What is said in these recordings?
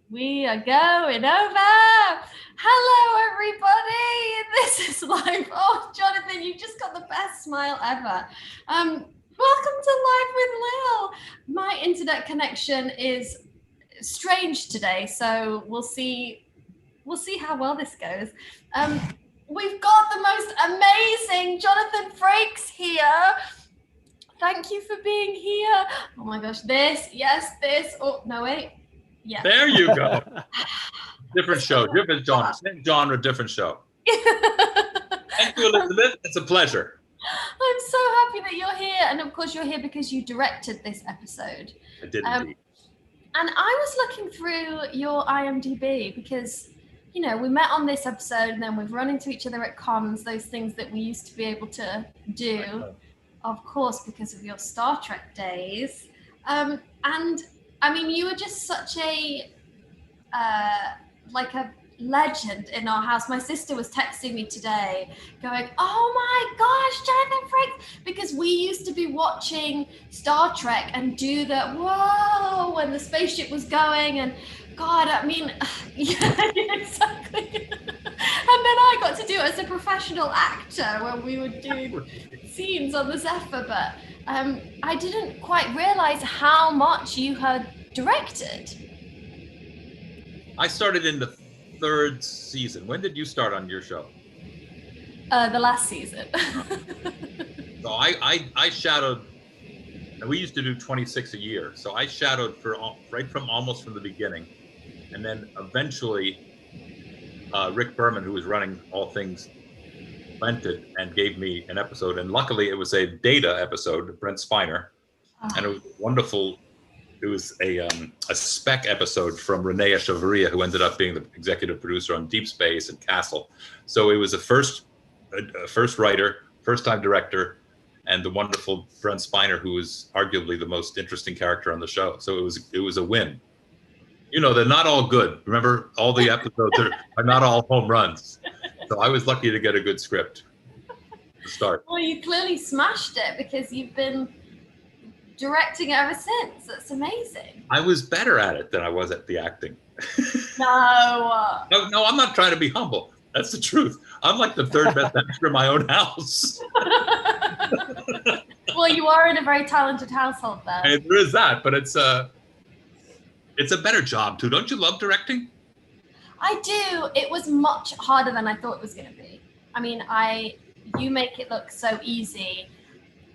We are going over. Hello, everybody. This is live. Oh, Jonathan, you just got the best smile ever. Welcome to Live with Lil. My internet connection is strange today, so we'll see how well this goes. We've got the most amazing Jonathan FRAKES here. Thank you for being here. Oh my gosh, this. Oh, no, wait. Yeah. There you go. Different show, different genre, same genre, different show. Thank you, Elizabeth. It's a pleasure. I'm so happy that you're here. And of course, you're here because you directed this episode. I did indeed. And I was looking through your IMDb because, you know, we met on this episode and then we've run into each other at cons, those things that we used to be able to do, of course, because of your Star Trek days. And I mean, you were just such a, like a legend in our house. My sister was texting me today going, oh my gosh, Jonathan FRAKES, because we used to be watching Star Trek and do the whoa when the spaceship was going, and God, I mean, yeah, exactly. And then I got to do it as a professional actor when we would do scenes on the Zephyr, but I didn't quite realize how much you had directed. I started in the 3rd season. When did you start on your show? The last season. So I shadowed, and we used to do 26 a year. So I shadowed right from almost from the beginning. And then eventually Rick Berman, who was running all things, rented and gave me an episode. And luckily it was a Data episode, Brent Spiner. And it was wonderful. It was a spec episode from Renee Echevarria, who ended up being the executive producer on Deep Space and Castle. So it was a first writer, first-time director, and the wonderful Brent Spiner, who was arguably the most interesting character on the show. So it was a win. You know, they're not all good. Remember, all the episodes are not all home runs. So I was lucky to get a good script to start. Well, you clearly smashed it because you've been directing ever since. That's amazing. I was better at it than I was at the acting. No. No, I'm not trying to be humble. That's the truth. I'm like the 3rd best actor in my own house. Well, you are in a very talented household there. And there is that, but it's a better job too. Don't you love directing? I do. It was much harder than I thought it was going to be. I mean, you make it look so easy.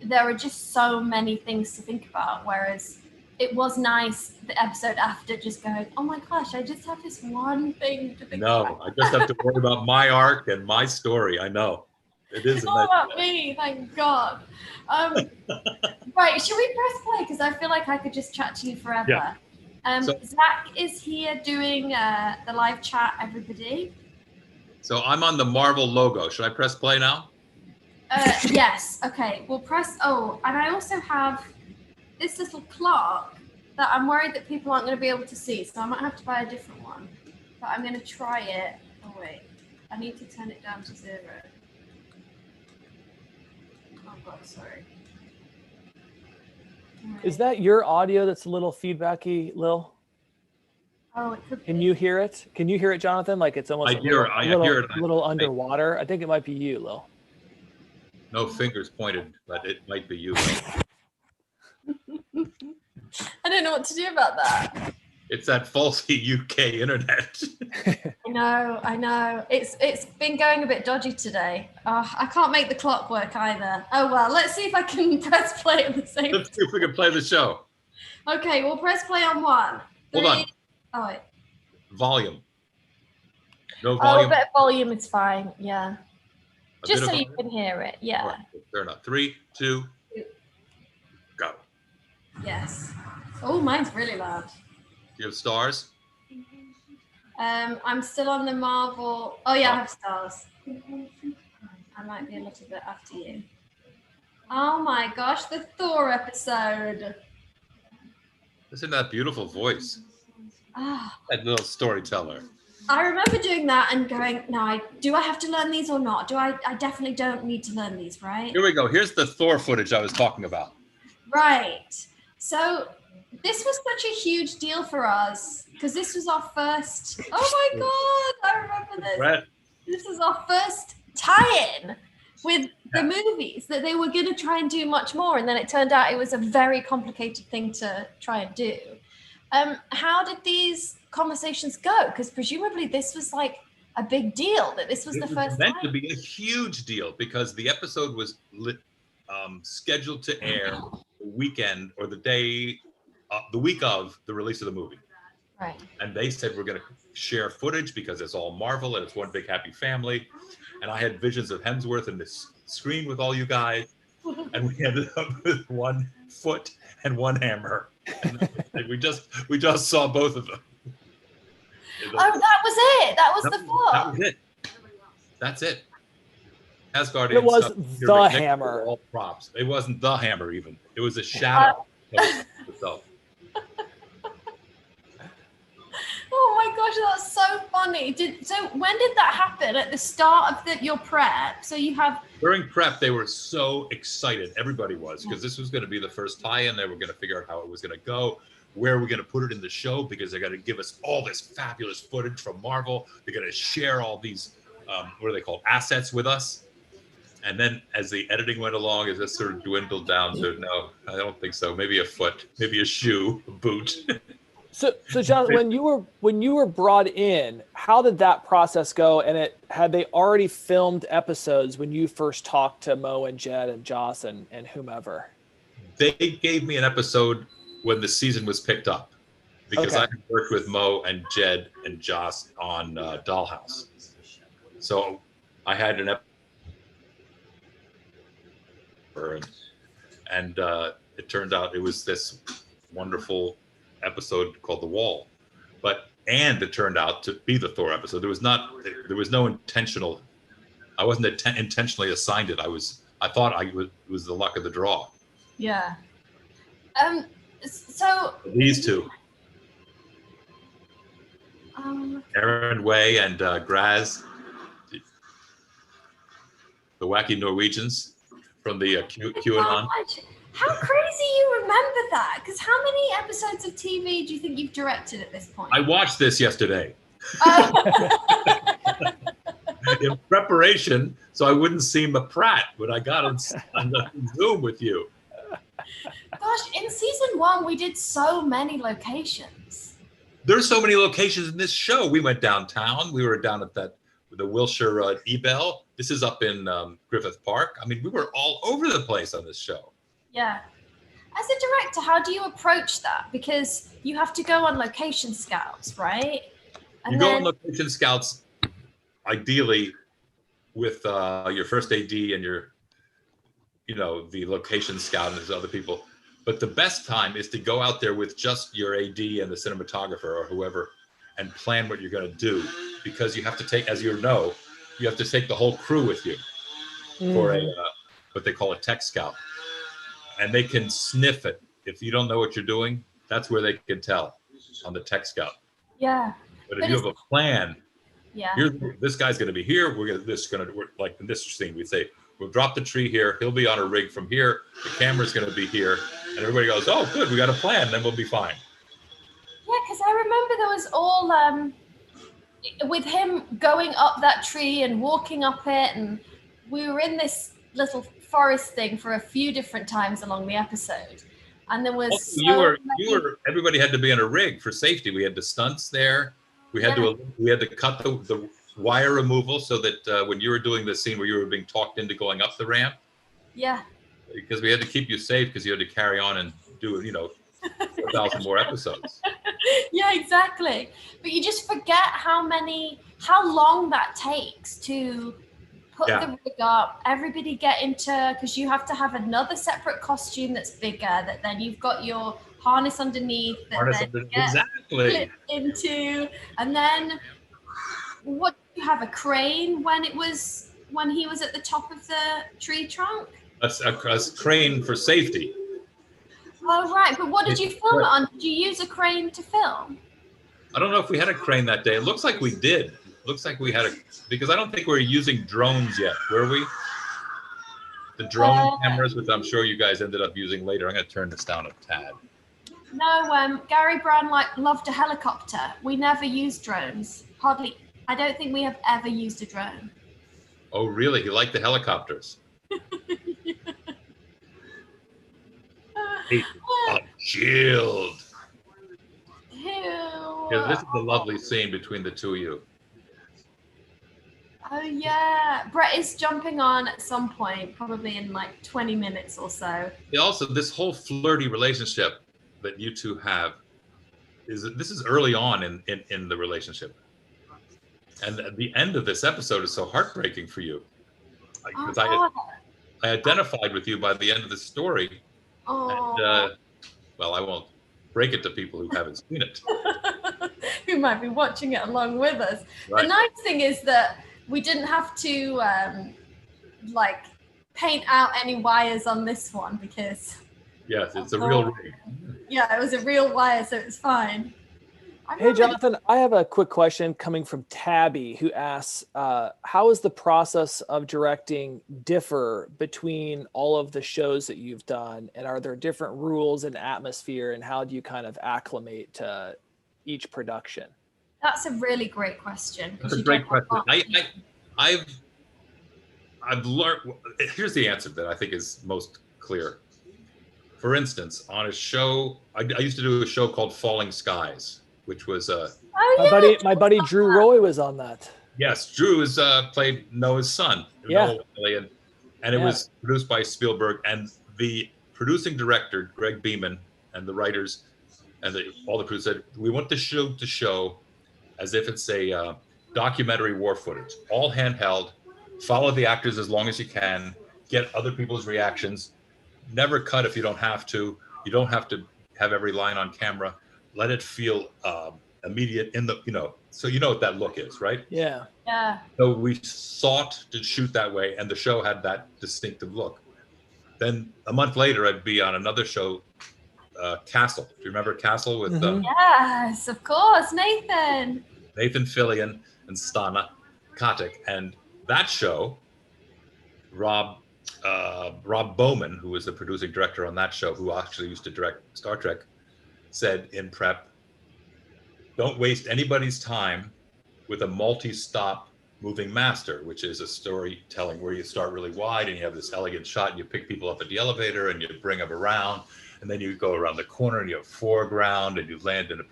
There are just so many things to think about, whereas it was nice the episode after just going, oh my gosh, I just have this one thing to think about. No, I just have to worry about my arc and my story. I know. It is it's all about me, thank God. Right, should we press play? Because I feel like I could just chat to you forever. Yeah. Zach is here doing the live chat, everybody. So I'm on the Marvel logo. Should I press play now? Yes. Okay. We'll press. Oh, and I also have this little clock that I'm worried that people aren't going to be able to see, so I might have to buy a different one. But I'm going to try it. Oh wait, I need to turn it down to 0. Oh God, sorry. Right. Is that your audio that's a little feedbacky, Lil? Oh, it could be. Can you hear it? Can you hear it, Jonathan? Like it's almost I hear it. A little underwater. I think it might be you, Lil. No fingers pointed, but it might be you. I don't know what to do about that. It's that faulty UK internet. I know. It's been going a bit dodgy today. I can't make the clock work either. Oh well, let's see if I can press play at the same time. Let's see if we can play the show. Okay, we'll press play on 1. 3. Hold on. Oh wait. Volume. No volume. Oh, a bit of volume is fine. Yeah. A Just so bit you of can hear it. Yeah. Right, fair enough. 3, 2, go. Yes. Oh, mine's really loud. Do you have stars? I'm still on the Marvel. Oh yeah, I have stars. I might be a little bit after you. Oh my gosh, the Thor episode. Listen to that beautiful voice. Ah. That little storyteller. I remember doing that and going, no, do I have to learn these or not? I definitely don't need to learn these, right? Here we go. Here's the Thor footage I was talking about. Right. So This was such a huge deal for us because this was our first. Oh my God, I remember this. Brett, This was our first tie-in with the movies that they were going to try and do much more, and then it turned out it was a very complicated thing to try and do. How did these conversations go? Because presumably this was like a big deal, that this was the first meant time. to be a huge deal because the episode was scheduled to air the weekend or the day, the week of the release of the movie. Right. And they said we're going to share footage because it's all Marvel and it's one big happy family. And I had visions of Hemsworth in this screen with all you guys, and we ended up with 1 foot and 1 hammer. And we just saw both of them. Oh, that was it. That was the foot. That was it. That's it. Asgardian. It was stuff, the hammer. All props. It wasn't the hammer even. It was a shadow of itself. Oh my gosh, that's so funny. So when did that happen? At the start of your prep? So you have... During prep, they were so excited. Everybody was, because this was going to be the first tie-in. They were going to figure out how it was going to go. Where we're going to put it in the show, because they're going to give us all this fabulous footage from Marvel. They're going to share all these, what are they called, assets with us. And then as the editing went along, it just sort of dwindled down to, no, I don't think so. Maybe a foot, maybe a shoe, a boot. So John, when you were brought in, how did that process go? And had they already filmed episodes when you first talked to Mo and Jed and Joss and whomever? They gave me an episode when the season was picked up, because I had worked with Mo and Jed and Joss on Dollhouse. So I had an episode, and it turned out it was this wonderful episode called The Wall, and it turned out to be the Thor episode. There was no intentional. I wasn't intentionally assigned it. I thought it was the luck of the draw. Yeah. So these two, Aaron Way and Graz, the wacky Norwegians from the QAnon. How crazy you remember that? Because how many episodes of TV do you think you've directed at this point? I watched this yesterday in preparation, so I wouldn't seem a prat when I got on the Zoom with you. Gosh, in season 1, we did so many locations. There's so many locations in this show. We went downtown. We were down at the Wilshire Ebel. This is up in Griffith Park. I mean, we were all over the place on this show. Yeah. As a director, how do you approach that? Because you have to go on location scouts, right? And go on location scouts, ideally, with your first AD and the location scout and there's other people. But the best time is to go out there with just your AD and the cinematographer or whoever and plan what you're going to do, because you have to take, as you know, you have to take the whole crew with you for what they call a tech scout. And they can sniff it. If you don't know what you're doing, that's where they can tell on the tech scout. Yeah. But if you have a plan, yeah, this guy's going to be here. This is going to work. Like in this scene, we say, we'll drop the tree here. He'll be on a rig from here. The camera's going to be here. And everybody goes, oh, good. We got a plan. Then we'll be fine. Yeah, because I remember there was all with him going up that tree and walking up it. And we were in this little forest thing for a few different times along the episode. And there was everybody had to be on a rig for safety. We had the stunts there. We had to cut the wire removal so that when you were doing the scene where you were being talked into going up the ramp. Yeah. Because we had to keep you safe, because you had to carry on and do 1,000 more episodes. Yeah, exactly. But you just forget how long that takes to put the rig up, everybody get into, because you have to have another separate costume that's bigger, that then you've got your harness underneath exactly into, and then what, you have a crane when he was at the top of the tree trunk? A crane for safety. Oh, right. But what did you film it on? Did you use a crane to film? I don't know if we had a crane that day. It looks like we did. Looks like we had because I don't think we were using drones yet, were we? The drone cameras, which I'm sure you guys ended up using later. I'm going to turn this down a tad. No, Gary Brown loved a helicopter. We never used drones. Hardly. I don't think we have ever used a drone. Oh, really? He liked the helicopters. Shield. Ew. Yeah, this is the lovely scene between the two of you. Oh yeah, Brett is jumping on at some point, probably in like 20 minutes or so. Also, this whole flirty relationship that you two have this is early on in the relationship, and the end of this episode is so heartbreaking for you, because I identified with you by the end of the story. Oh. And well, I won't break it to people who haven't seen it. Who might be watching it along with us. Right. The nice thing is that we didn't have to like paint out any wires on this one because yes, it's a real rig. Yeah, it was a real wire, so it's fine. Hey, Jonathan, I have a quick question coming from Tabby, who asks, how is the process of directing differ between all of the shows that you've done? And are there different rules and atmosphere, and how do you kind of acclimate to each production? That's a really great question. That's a great question. I've learned, here's the answer that I think is most clear. For instance, on a show, I used to do a show called Falling Skies, which was my buddy Drew Roy was on that. Yes, Drew is played Noah's son. Yeah. Noah, and it was produced by Spielberg, and the producing director Greg Beeman and the writers and all the crew said, we want the show to show as if it's a documentary war footage, all handheld, follow the actors as long as you can, get other people's reactions, never cut if you don't have to. You don't have to have every line on camera. Let it feel immediate in the, so you know what that look is, right? Yeah. Yeah. So we sought to shoot that way, and the show had that distinctive look. Then a month later, I'd be on another show, Castle. Do you remember Castle with yes, of course, Nathan Fillion and Stana Katic? And that show, Rob Bowman, who was the producing director on that show, who actually used to direct Star Trek, said in prep, don't waste anybody's time with a multi-stop moving master, which is a storytelling where you start really wide and you have this elegant shot and you pick people up at the elevator and you bring them around, and then you go around the corner and you have foreground and you land in a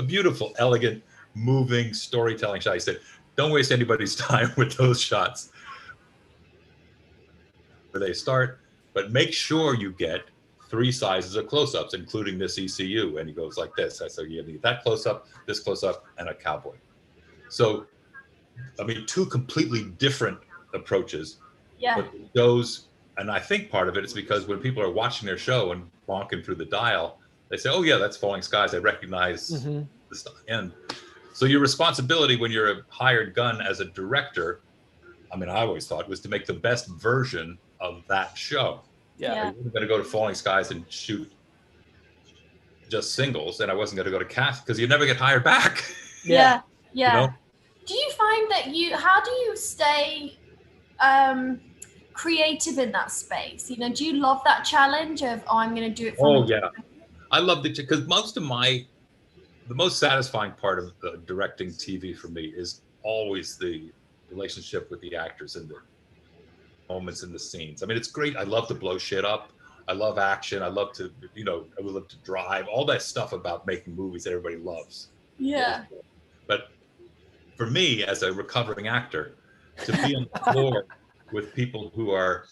beautiful, elegant, moving storytelling shot. He said, don't waste anybody's time with those shots where they start, but make sure you get 3 sizes of close-ups, including this ECU. And he goes like this. I said, you need that close-up, this close-up, and a cowboy. So, I mean, 2 completely different approaches. Yeah. But those, and I think part of it is because when people are watching their show and bonking through the dial, they say, oh yeah, that's Falling Skies. I recognize the stuff. And so your responsibility when you're a hired gun as a director, I mean, I always thought was to make the best version of that show. Yeah. I wasn't going to go to Falling Skies and shoot just singles, and I wasn't going to go to cast because you never get hired back. Yeah. You know? Do you find that how do you stay creative in that space? Do you love that challenge of, I'm going to do it for yeah. I love it because the most satisfying part of directing TV for me is always the relationship with the actors and the moments in the scenes. I mean, it's great. I love to blow shit up. I love action. I love to, I would love to drive, all that stuff about making movies that everybody loves. Yeah. But for me, as a recovering actor, to be on the floor with people who are,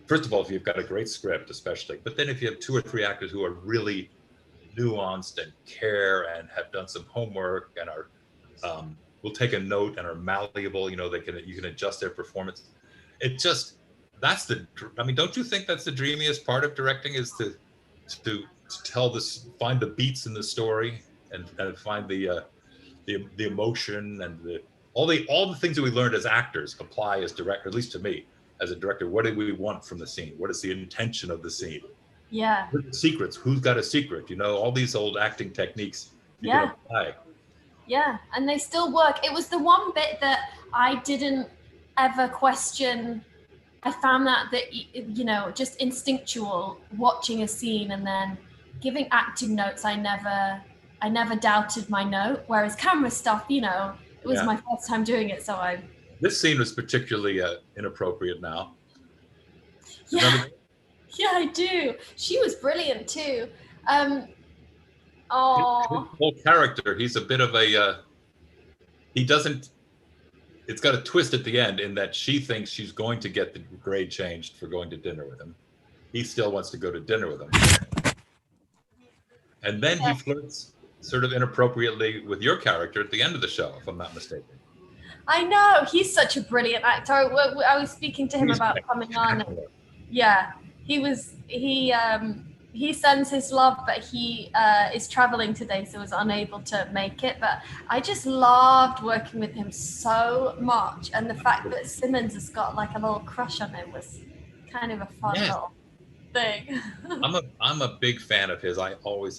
first of all, if you've got a great script, especially, but then if you have 2 or 3 actors who are really nuanced and care and have done some homework and are, will take a note and are malleable, you can adjust their performance. It just, don't you think that's the dreamiest part of directing, is to tell this, find the beats in the story and find the emotion and all the things that we learned as actors apply as director, at least to me as a director. What do we want from the scene? What is the intention of the scene? Yeah. What are the secrets? Who's got a secret? All these old acting techniques you can apply. Yeah, and they still work. It was the one bit that I didn't ever question. I found that just instinctual, watching a scene and then giving acting notes, I never doubted my note. Whereas camera stuff, you know, it was my first time doing it, so I. This scene was particularly inappropriate now. Yeah, yeah, I do. She was brilliant too. His whole character, he's a bit of a. He doesn't. It's got a twist at the end in that she thinks she's going to get the grade changed for going to dinner with him. He still wants to go to dinner with him. And then he flirts sort of inappropriately with your character at the end of the show, if I'm not mistaken. I know. He's such a brilliant actor. I was speaking to him about coming on. Yeah, he sends his love, but he is traveling today, so was unable to make it. But I just loved working with him so much, and the fact that Simmons has got like a little crush on him was kind of a fun little thing. I'm a big fan of his.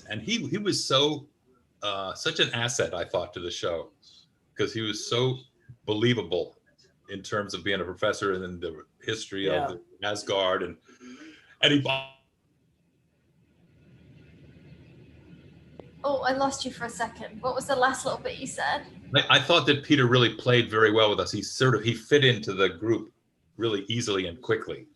And he was so such an asset, I thought, to the show, because he was so believable in terms of being a professor and in the history of Asgard, and he. Oh, I lost you for a second. What was the last little bit you said? I thought that Peter really played very well with us. He fit into the group really easily and quickly.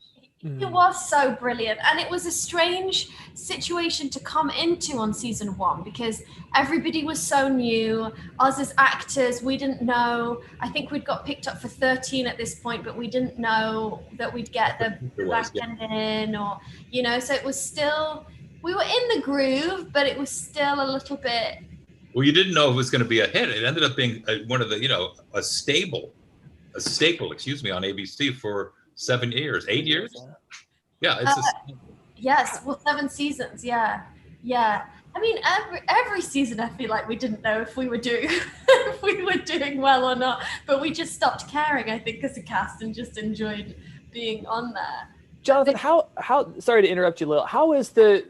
He was so brilliant, and it was a strange situation to come into on season 1 because everybody was so new. Us as actors, we didn't know. I think we'd got picked up for 13 at this point, but we didn't know that we'd get the back end in, or you know. So it was still, we were in the groove, but it was still a little bit. Well, you didn't know it was going to be a hit. It ended up being one of the, a staple, on ABC for 7 years, 8 years. Yeah, yes. Well, 7 seasons. Yeah. I mean, every season, I feel like we didn't know if we were doing well or not, but we just stopped caring, I think, as a cast, and just enjoyed being on there. Jonathan, how sorry to interrupt you, Lil. How is the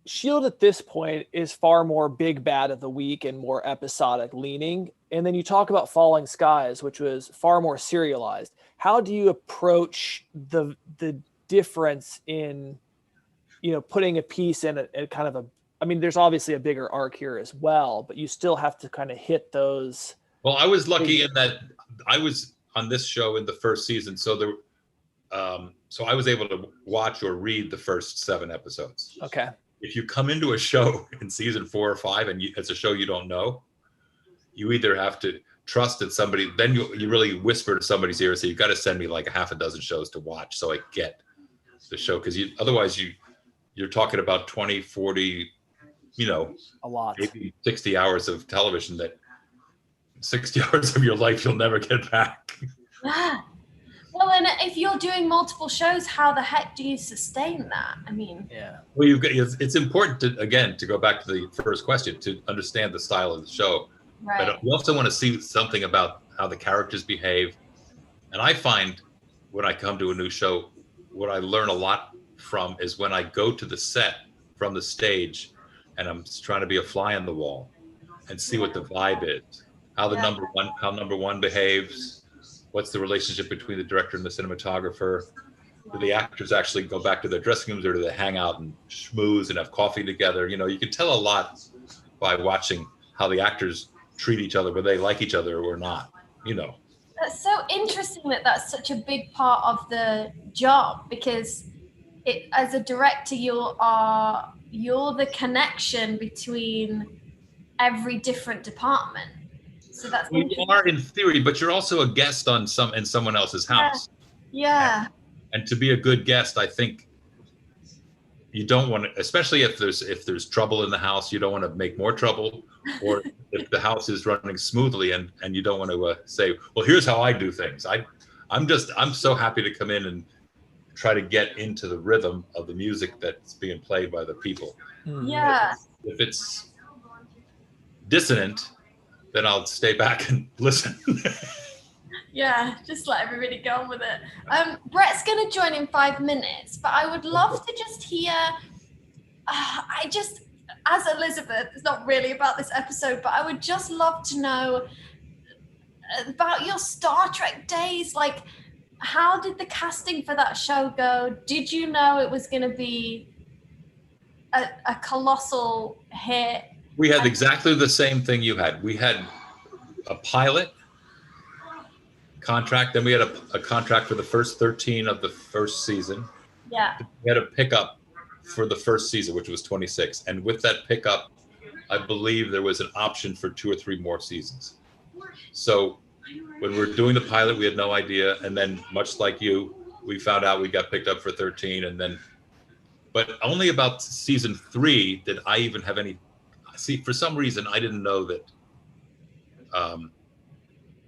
Shield at this point is far more big bad of the week and more episodic leaning, and then you talk about Falling Skies, which was far more serialized. How do you approach the difference in, putting a piece in a kind of a, I mean, there's obviously a bigger arc here as well, but you still have to kind of hit those. Well, I was lucky in that I was on this show in the first season. So so I was able to watch or read the first 7 episodes. Okay. If you come into a show in season 4 or 5 and it's a show you don't know, you either have to trust that somebody, then you really whisper to somebody's ear and say, you've got to send me like a half a dozen shows to watch so I get the show. Because otherwise you're talking about 20, 40, a lot, maybe 60 hours of television, that 60 hours of your life you'll never get back. Yeah. Well, and if you're doing multiple shows, how the heck do you sustain that? I mean, Well, it's important to go back to the first question, to understand the style of the show. right. But we also want to see something about how the characters behave. And I find when I come to a new show, what I learn a lot from is when I go to the set from the stage and I'm trying to be a fly on the wall and see what the vibe is, how number one behaves, what's the relationship between the director and the cinematographer. Do the actors actually go back to their dressing rooms, or do they hang out and schmooze and have coffee together? You can tell a lot by watching how the actors treat each other, whether they like each other or not. That's so interesting that that's such a big part of the job, because as a director, you're the connection between every different department. So that's you are in theory, but you're also a guest in someone else's house. Yeah. And to be a good guest, I think you don't want to, especially if there's trouble in the house, you don't want to make more trouble, or if the house is running smoothly and you don't want to say, well, here's how I do things. I'm so happy to come in and try to get into the rhythm of the music that's being played by the people. Yeah. If it's dissonant, then I'll stay back and listen. Yeah, just let everybody go on with it. Brett's going to join in 5 minutes, but I would love to just hear, as Elizabeth, it's not really about this episode, but I would just love to know about your Star Trek days. Like, how did the casting for that show go? Did you know it was going to be a colossal hit. We had exactly the same thing you had. We had a pilot contract, then we had a contract for the first 13 of the first season. Yeah. We had a pickup for the first season, which was 26. And with that pickup, I believe there was an option for 2 or 3 more seasons. So when we were doing the pilot, we had no idea. And then much like you, we found out we got picked up for 13. And then, but only about season 3 did I even have any, see, for some reason, I didn't know that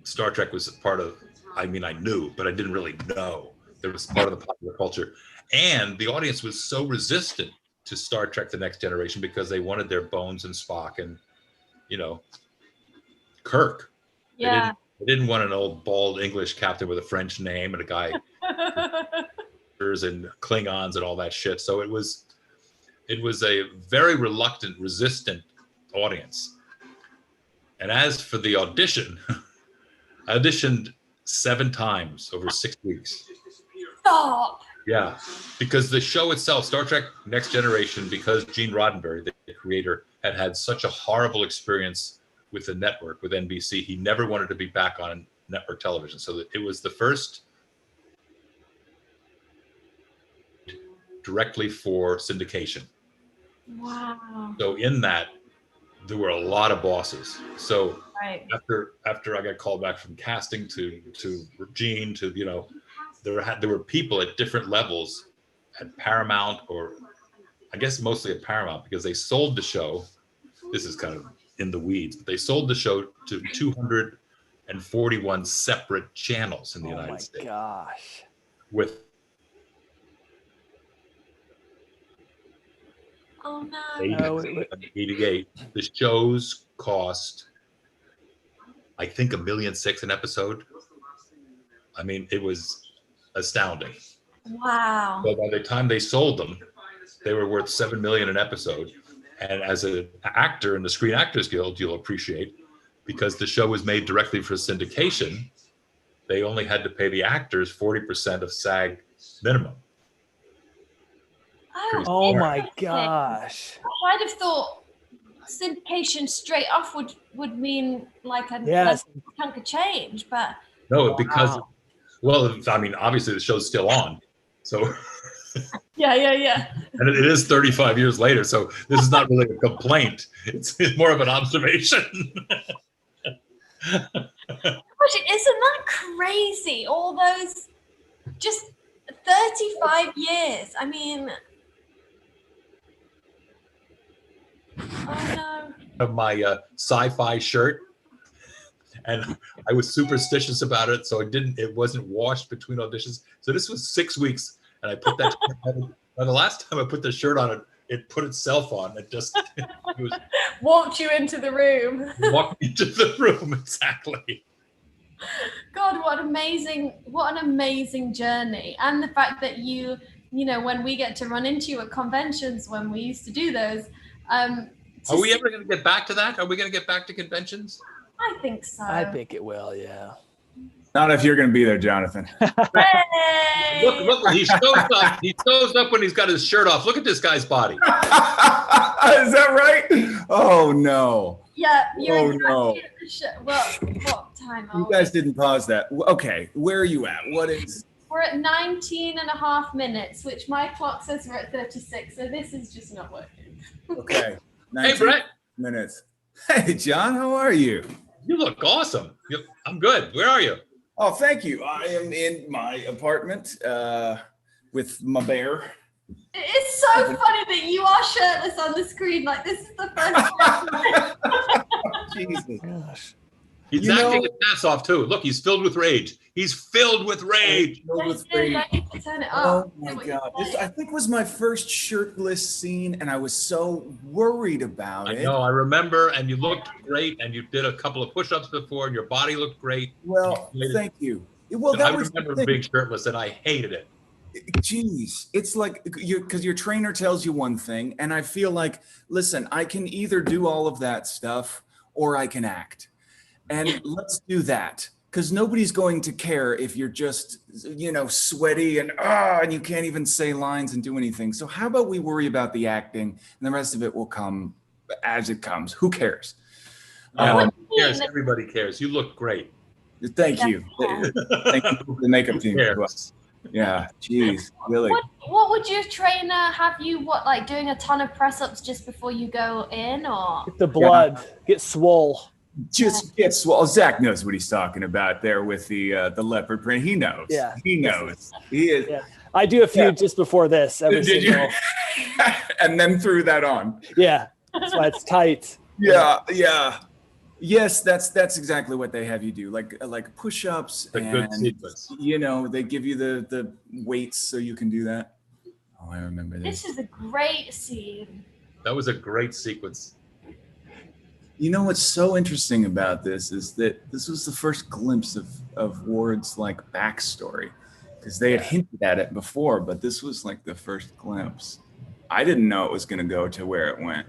Star Trek was part of, I mean, I knew, but I didn't really know there was part of the popular culture. And the audience was so resistant to Star Trek: The Next Generation because they wanted their Bones and Spock and, you know, Kirk. Yeah. They didn't want an old bald English captain with a French name and a guy and Klingons and all that shit. So it was a very reluctant, resistant audience. And as for the audition, I auditioned 7 times over 6 weeks. Stop. Yeah, because the show itself, Star Trek Next Generation, because Gene Roddenberry, the creator, had had such a horrible experience with the network, with NBC, he never wanted to be back on network television. So it was the first directly for syndication. Wow. So in that, there were a lot of bosses. So right. after I got called back from casting to Gene to, you know, there were people at different levels at Paramount, or I guess mostly at Paramount, because they sold the show. This is kind of in the weeds, but they sold the show to 241 separate channels in the United States. Oh my gosh. With Oh no. 88, the shows cost, I think, $1.6 million an episode. I mean, it was astounding. Wow. So by the time they sold them, they were worth $7 million an episode. And as an actor in the Screen Actors Guild, you'll appreciate, because the show was made directly for syndication, they only had to pay the actors 40% of SAG minimum. Oh my gosh. I'd have thought syndication straight off would mean like a chunk of change, but no, because, well, I mean, obviously the show's still on, so yeah. And it is 35 years later, so this is not really a complaint. It's more of an observation. Isn't that crazy? All those, just 35 years. I mean, oh no. Of my sci-fi shirt, and I was superstitious about it, so it wasn't washed between auditions. So this was 6 weeks. And I put that, and the last time I put the shirt on, it put itself on. It just walked you into the room. Walked me into the room, exactly. God, what an amazing journey. And the fact that you know, when we get to run into you at conventions, when we used to do those. Are we ever going to get back to that? Are we going to get back to conventions? I think so. I think it will, yeah. Not if you're going to be there, Jonathan. Hey! Look, he shows up. He shows up when he's got his shirt off. Look at this guy's body. Is that right? Oh, no. Yeah, you're no. What time are You guys didn't pause that. Okay, where are you at? We're at 19 and a half minutes, which my clock says we're at 36, so this is just not working. Okay. Hey, Brett. Minutes. Hey, John, how are you? You look awesome. I'm good. Where are you? Oh, thank you. I am in my apartment with my bear. It's so funny that you are shirtless on the screen. Like, this is the first time. Jesus. Gosh. He's acting his ass off too. Look, he's filled with rage. He's filled with rage. I need to turn it off. Oh my God. This, I think, was my first shirtless scene, and I was so worried about it. I know, I remember, and you looked great, and you did a couple of push-ups before, and your body looked great. Well, thank you. Well, I remember being shirtless, and I hated it. Jeez, it's like because your trainer tells you one thing, and I feel like, listen, I can either do all of that stuff or I can act. And let's do that. because nobody's going to care if you're just, you know, sweaty and you can't even say lines and do anything. So how about we worry about the acting, and the rest of it will come as it comes. Who cares? Cares. Everybody cares. You look great. Thank you. Thank you for the makeup team. Yeah, geez, really. What would your trainer have you, like doing a ton of press-ups just before you go in, or? Get the blood, get swole. Just get swole. Zach knows what he's talking about there with the leopard print. He knows. Yeah. He knows. He is. Yeah. I do a few just before this. Did you? And then threw that on. Yeah. That's why it's tight. Yeah. Yes, that's exactly what they have you do, like push-ups, and good sequence. You know, they give you the weights so you can do that. Oh, I remember this. This is a great scene. That was a great sequence. You know what's so interesting about this is that this was the first glimpse of Ward's like backstory, because they had hinted at it before, but this was like the first glimpse. I didn't know it was going to go to where it went.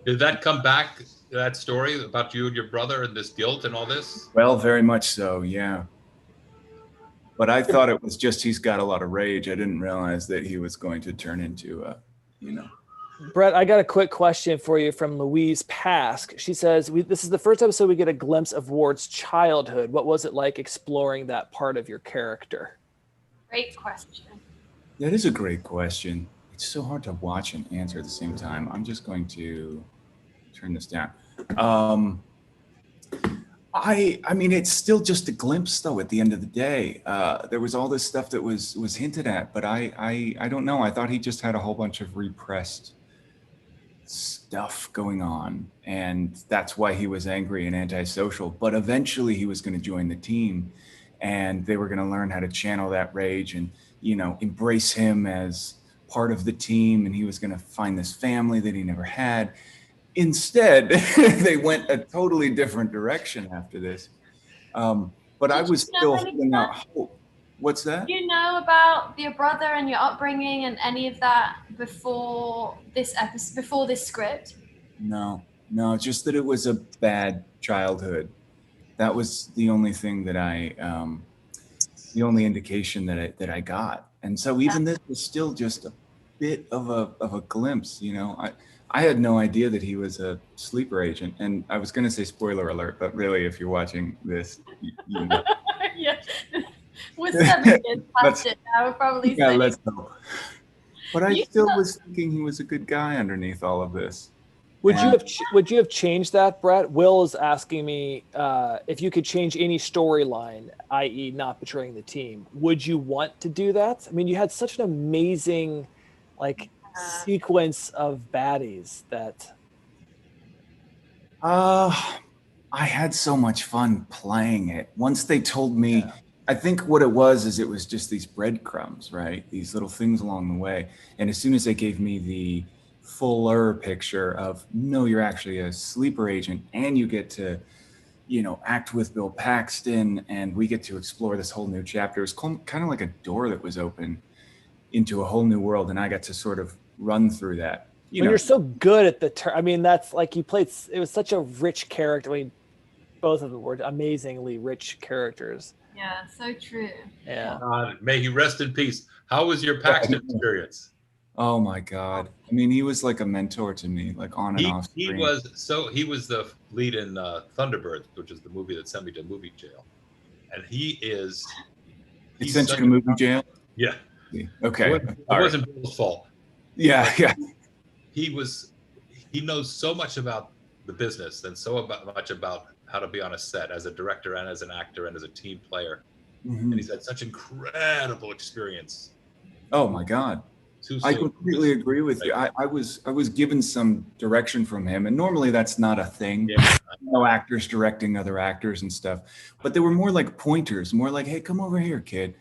Did that come back? That story about you and your brother and this guilt and all this? Well, very much so, yeah. But I thought it was just he's got a lot of rage. I didn't realize that he was going to turn into a, you know. Brett, I got a quick question for you from Louise Pask. She says, this is the first episode we get a glimpse of Ward's childhood. What was it like exploring that part of your character? Great question. That is a great question. It's so hard to watch and answer at the same time. I'm just going to turn this down. I mean, it's still just a glimpse, though. At the end of the day, there was all this stuff that was hinted at, but I don't know. I thought he just had a whole bunch of repressed stuff going on, and that's why he was angry and antisocial. But eventually, he was going to join the team, and they were going to learn how to channel that rage and, you know, embrace him as part of the team, and he was going to find this family that he never had. Instead, they went a totally different direction after this. But I was still holding out hope. What's that? Do you know about your brother and your upbringing and any of that before this episode, before this script? No, just that it was a bad childhood. That was the only thing that the only indication that I got. And so even this was still just a bit of a glimpse, you know. I had no idea that he was a sleeper agent, and I was going to say spoiler alert, but really, if you're watching this, you know. Yeah, we're 7 years past it now. We're probably let's go. But I still was thinking he was a good guy underneath all of this. Would you have changed that, Brett? Will is asking me if you could change any storyline, i.e., not betraying the team. Would you want to do that? I mean, you had such an amazing, sequence of baddies that I had so much fun playing it. Once they told me, I think what it was just these breadcrumbs, right? These little things along the way. And as soon as they gave me the fuller picture of, no, you're actually a sleeper agent, and you get to, you know, act with Bill Paxton, and we get to explore this whole new chapter. It was kind of like a door that was open into a whole new world, and I got to sort of run through that. You're so good at the I mean, that's like you played. It was such a rich character. I mean, both of them were amazingly rich characters. Yeah, so true. Yeah. May he rest in peace. How was your Paxton experience? Oh my God! I mean, he was like a mentor to me, like on and off screen. He was the lead in Thunderbirds, which is the movie that sent me to movie jail, and he's sent you to movie jail. Yeah. Okay. It wasn't Bill's fault. Yeah. He knows so much about the business and much about how to be on a set as a director and as an actor and as a team player. Mm-hmm. And he's had such incredible experience. Oh my God. I completely agree with you. I was given some direction from him, and normally that's not a thing. Yeah. No actors directing other actors and stuff, but they were more like pointers, more like, hey, come over here, kid.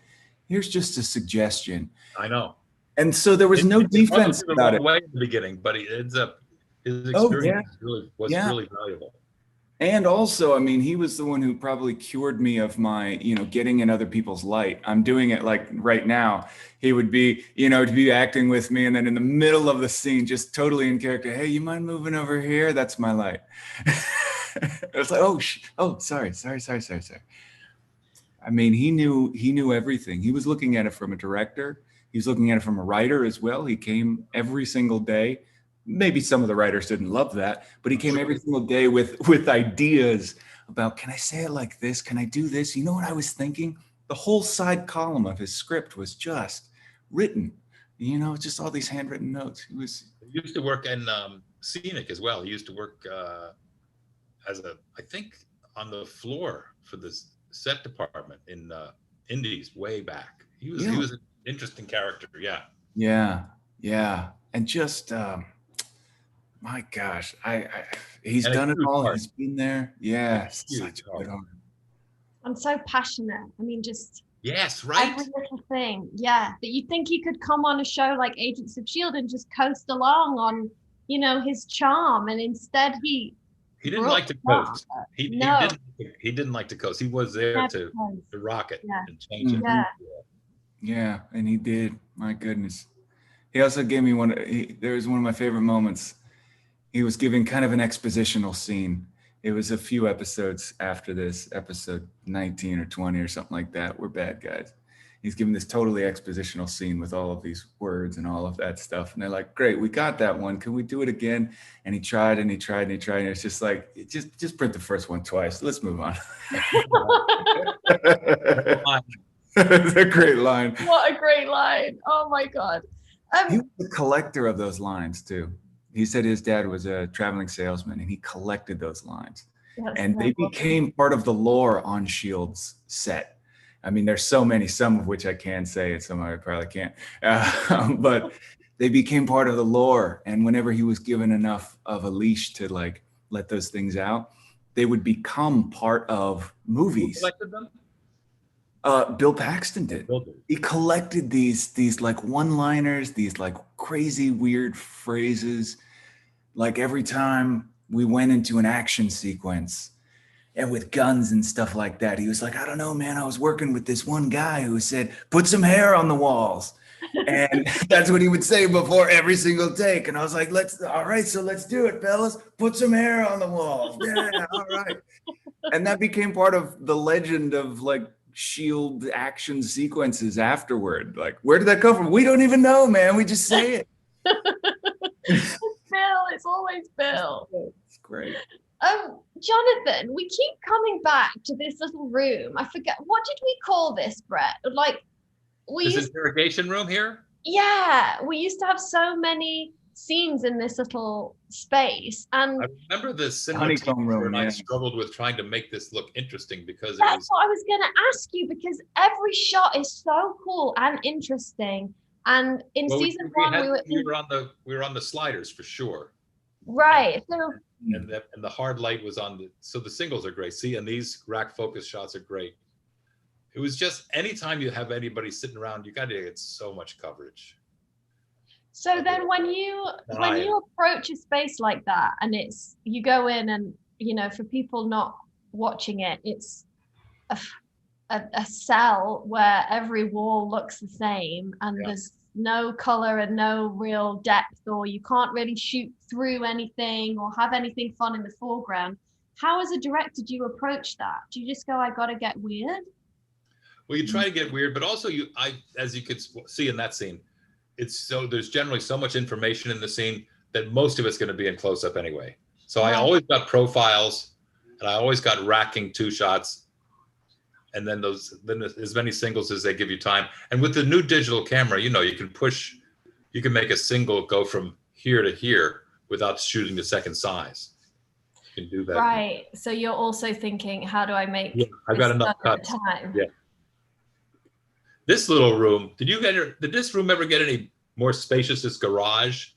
Here's just a suggestion. I know. And so there was no defense about it. Way in the beginning, but he ends up his experience was really valuable. And also, I mean, he was the one who probably cured me of my, you know, getting in other people's light. I'm doing it like right now. He would be, you know, to be acting with me, and then in the middle of the scene, just totally in character. Hey, you mind moving over here? That's my light. was like, oh, sorry. I mean, he knew everything. He was looking at it from a director. He was looking at it from a writer as well. He came every single day. Maybe some of the writers didn't love that, but he came every single day with ideas about, can I say it like this? Can I do this? You know what I was thinking? The whole side column of his script was just written, you know, just all these handwritten notes. He used to work in scenic as well. He used to work I think on the floor for the set department in Indies way back. He was an interesting character. Yeah. And just my gosh, he's done it all. He's been there. Yeah, such a good heart. I'm so passionate. I mean, just yes, right. Every little thing. Yeah, that you'd think he could come on a show like Agents of Shield and just coast along on, you know, his charm, and instead he didn't like to coast. He didn't like to coast. He was there to rock it and change it. Yeah, and he did. My goodness. He also gave me there was one of my favorite moments. He was giving kind of an expositional scene. It was a few episodes after this, episode 19 or 20 or something like that. We're bad guys. He's giving this totally expositional scene with all of these words and all of that stuff. And they're like, great, we got that one. Can we do it again? And he tried and he tried and he tried. And it's just like, just print the first one twice. Let's move on. It's a great line. What a great line. Oh my God. He was the collector of those lines too. He said his dad was a traveling salesman and he collected those lines. And they became part of the lore on S.H.I.E.L.D.'s set. I mean, there's so many, some of which I can say and some I probably can't. But they became part of the lore. And whenever he was given enough of a leash to like let those things out, they would become part of movies. Who collected them? Bill Paxton did. He collected these like one-liners, these like crazy weird phrases. Like every time we went into an action sequence and with guns and stuff like that, he was like, I don't know, man, I was working with this one guy who said, put some hair on the walls. And that's what he would say before every single take. And I was like, all right, so let's do it, fellas. Put some hair on the walls. Yeah, all right. And that became part of the legend of like S.H.I.E.L.D. action sequences afterward. Like, where did that come from? We don't even know, man. We just say it. It's Bill. It's always Bill. It's great. Jonathan, we keep coming back to this little room. I forget, what did we call this, Brett? Like, this interrogation room here? Yeah, we used to have so many scenes in this little space, and I remember the honeycomb room. And I struggled with trying to make this look interesting because that's what I was going to ask you, because every shot is so cool and interesting. And in season one, we were on the sliders for sure, right? So and the hard light was on so the singles are great. See, and these rack focus shots are great. It was just anytime you have anybody sitting around, you got to get so much coverage. So then when you approach a space like that, and you go in and, you know, for people not watching it, it's a cell where every wall looks the same, and there's no color and no real depth, or you can't really shoot through anything or have anything fun in the foreground. How as a director do you approach that? Do you just go, I gotta get weird? Well, you try to get weird, but also as you could see in that scene, there's generally so much information in the scene that most of it's going to be in close up anyway. So I always got profiles, and I always got racking 2 shots, and then as many singles as they give you time. And with the new digital camera, you know, you can make a single go from here to here without shooting the second size. You can do that. Right. So you're also thinking, how do I make? Yeah, I've got enough cuts. Time? Yeah. This little room, did this room ever get any more spacious? This garage?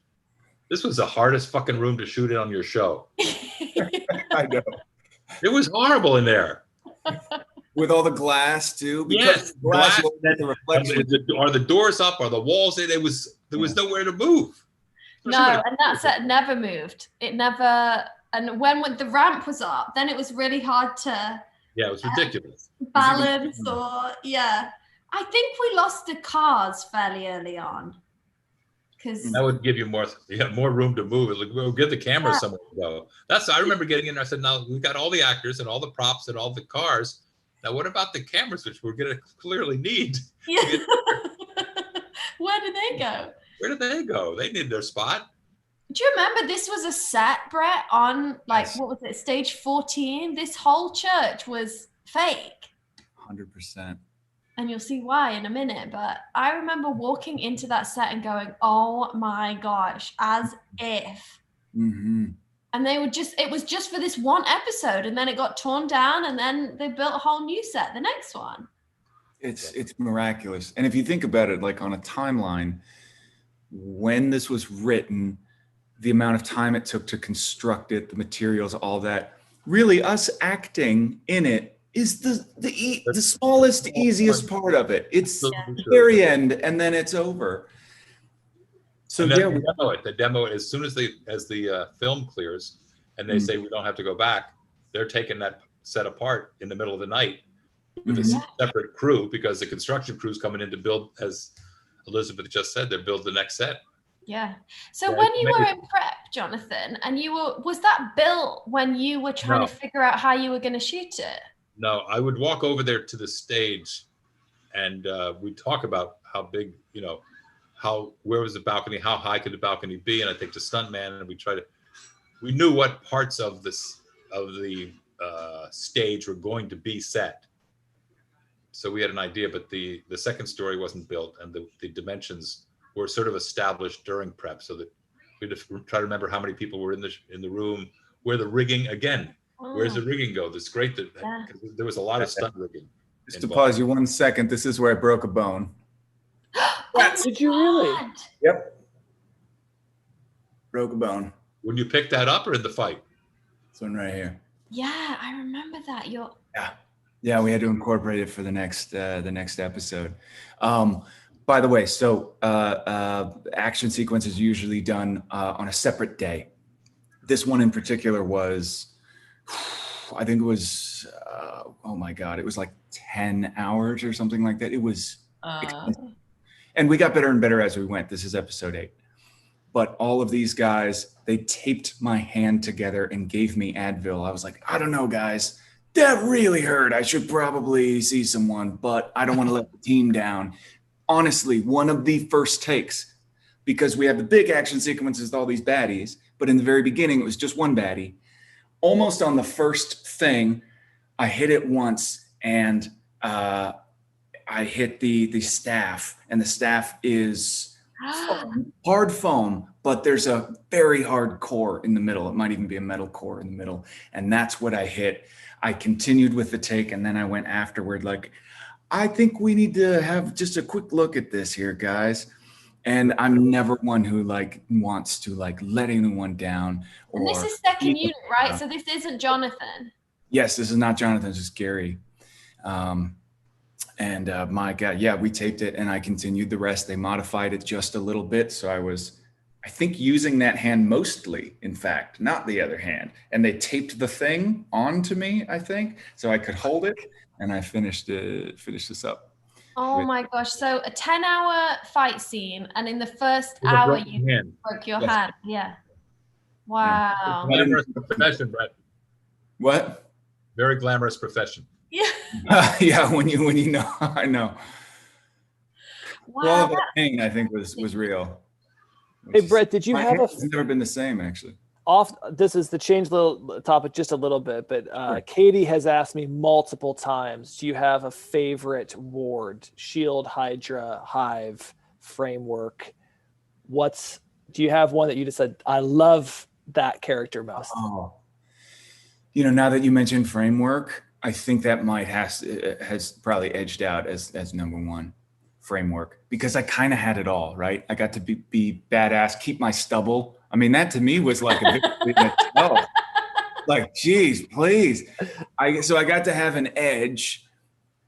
This was the hardest fucking room to shoot in on your show. I know. It was horrible in there. With all the glass too? Because glass the reflection. Are the doors up? Are the walls in? There was nowhere to move. No, and that set never moved. It never, and when the ramp was up, then it was really hard to it was ridiculous. Balance or I think we lost the cars fairly early on. because that would give you more room to move. We'll give the camera somewhere to go. I remember getting in there. I said, now we've got all the actors and all the props and all the cars. Now, what about the cameras, which we're going to clearly need? Yeah. Where did they go? Where did they go? They need their spot. Do you remember this was a set, Brett, on like, Yes. what was it, stage 14? This whole church was fake. 100%. And you'll see why in a minute. But I remember walking into that set and going, oh my gosh, as if. Mm-hmm. And it was just for this one episode, and then it got torn down, and then they built a whole new set, the next one. It's miraculous. And if you think about it, like on a timeline, when this was written, the amount of time it took to construct it, the materials, all that, really us acting in it is the smallest, easiest part of it. It's the very end, and then it's over. So yeah, the demo as soon as the film clears and they say we don't have to go back, they're taking that set apart in the middle of the night with a separate crew, because the construction crew's coming in to build, as Elizabeth just said, they build the next set. Yeah. So when you were in prep, Jonathan, and was that built when you were trying to figure out how you were going to shoot it? No, I would walk over there to the stage and we'd talk about how big, where was the balcony, how high could the balcony be? And I think the stuntman, and we knew what parts of the stage were going to be set. So we had an idea, but the second story wasn't built, and the dimensions were sort of established during prep, so that we'd try to remember how many people were in the room, where the rigging, again, where's the rigging go? It's great that there was a lot of stunt rigging. Just to pause you 1 second, this is where I broke a bone. Did you really? Yep. Broke a bone. When you picked that up or in the fight? This one right here. Yeah, I remember that. Yeah, we had to incorporate it for the next episode. By the way, so action sequence is usually done on a separate day. This one in particular was, I think it was, oh my God, it was like 10 hours or something like that. It was expensive. And we got better and better as we went. This is episode 8. But all of these guys, they taped my hand together and gave me Advil. I was like, I don't know, guys. That really hurt. I should probably see someone, but I don't want to let the team down. Honestly, one of the first takes, because we have the big action sequences with all these baddies, but in the very beginning, it was just one baddie. Almost on the first thing, I hit it once, and I hit the staff, and the staff is hard foam, but there's a very hard core in the middle. It might even be a metal core in the middle, and that's what I hit. I continued with the take, and then I went afterward like, I think we need to have just a quick look at this here, guys. And I'm never one who wants to let anyone down. And this is second unit, right? So this isn't Jonathan. Yes, this is not Jonathan, this is Gary. My God, yeah, we taped it and I continued the rest. They modified it just a little bit. So I think using that hand mostly, in fact, not the other hand. And they taped the thing onto me, I think, so I could hold it. And I finished this up. Oh my gosh. So a 10-hour fight scene, and in the first hour you broke your hand. Yeah. Wow. Glamorous profession, Brett. What? Very glamorous profession. Yeah. Yeah, when you know, I know. Wow. Well, that pain, I think, was real. Hey, Brett, did you have It's never been the same, actually. This is the change little topic just a little bit, but Sure. Katie has asked me multiple times, do you have a favorite ward? Shield, Hydra, Hive, Framework? Do you have one that you just said, I love that character most? Oh. Now that you mentioned Framework, I think that has probably edged out as number one. Framework, because I kind of had it all, right? I got to be badass, keep my stubble. I mean, that to me was like a victory in itself. Like, geez, please. So I got to have an edge,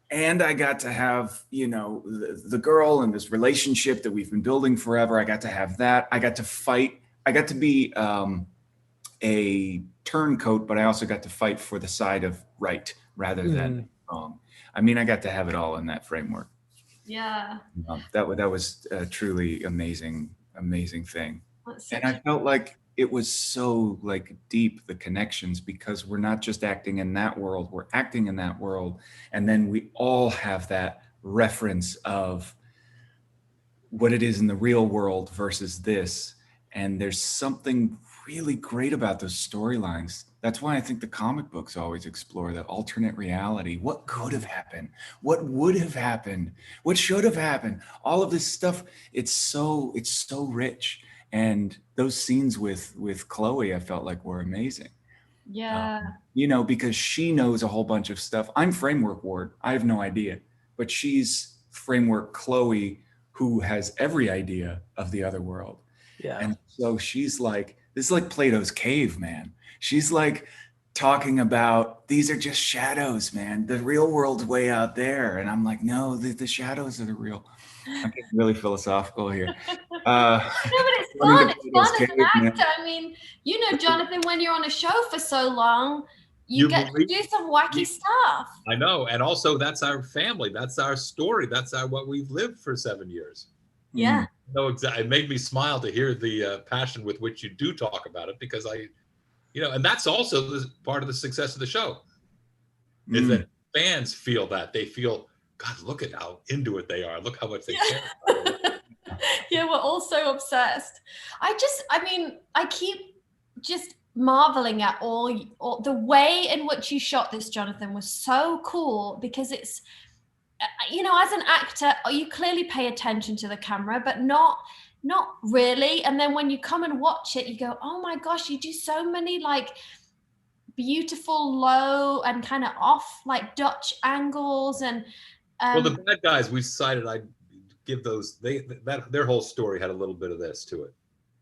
and I got to have, the girl and this relationship that we've been building forever. I got to have that. I got to fight. I got to be a turncoat, but I also got to fight for the side of right rather than wrong. I mean, I got to have it all in that Framework. Yeah. That was a truly amazing amazing thing. That's And such I felt like it was so like deep, the connections, because we're not just acting in that world, we're acting in that world. And then we all have that reference of what it is in the real world versus this. And there's something really great about those storylines. That's why I think the comic books always explore the alternate reality. What could have happened? What would have happened? What should have happened? All of this stuff, it's so rich. And those scenes with Chloe, I felt like were amazing. yeah. You know, because she knows a whole bunch of stuff. I'm Framework Ward. I have no idea. But she's Framework Chloe, who has every idea of the other world. Yeah. And so she's like, this is like Plato's cave, man. She's like talking about, these are just shadows, man. The real world's way out there. And I'm like, no, the shadows are the real. I'm getting really philosophical here. No, but it's fun. It's fun as an actor. I mean, you know, Jonathan, when you're on a show for so long, you get to do some wacky stuff. I know. And also, that's our family. That's our story. That's what we've lived for 7 years. Yeah. No, exactly. It made me smile to hear the passion with which you do talk about it, because and that's also part of the success of the show, is that fans feel that. They feel, God, look at how into it they are. Look how much they care about it. Yeah, we're all so obsessed. I keep just marveling at all the way in which you shot this, Jonathan, was so cool, because it's, you know, as an actor, you clearly pay attention to the camera, but not really. And then when you come and watch it, you go, oh my gosh, you do so many like beautiful low and kind of off like Dutch angles. And well, the bad guys we decided I'd give those, their whole story had a little bit of this to it.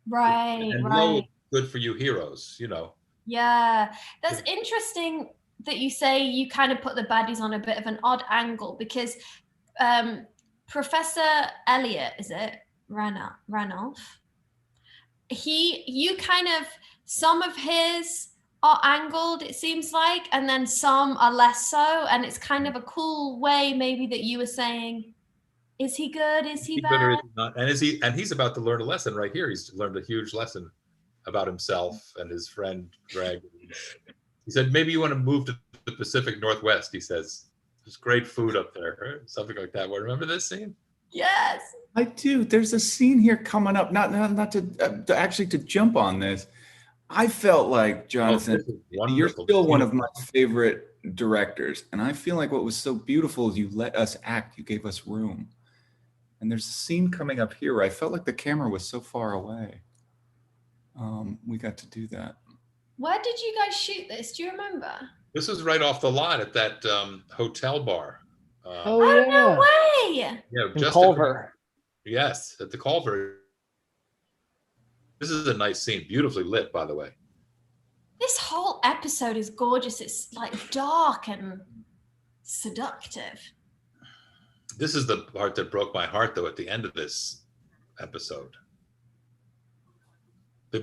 Right. And no good for you heroes, you know. Yeah, that's interesting that you say you kind of put the baddies on a bit of an odd angle, because Professor Elliot, is it Ranulph? You kind of, some of his are angled, it seems like, and then some are less so, and it's kind of a cool way maybe that you were saying, is he good? Is he bad? Good or is he not? And he's about to learn a lesson right here. He's learned a huge lesson about himself and his friend Greg. He said, maybe you want to move to the Pacific Northwest, he says. There's great food up there, or something like that. Well, remember this scene? Yes. I do. There's a scene here coming up, not to actually to jump on this. I felt like, Jonathan, you're still one of my favorite directors. And I feel like what was so beautiful is you let us act, you gave us room. And there's a scene coming up here where I felt like the camera was so far away. We got to do that. Where did you guys shoot this? Do you remember? This is right off the lot at that hotel bar. Oh, no way! Yeah, just Culver. Yes, at the Culver. This is a nice scene, beautifully lit, by the way. This whole episode is gorgeous. It's like dark and seductive. This is the part that broke my heart, though, at the end of this episode. The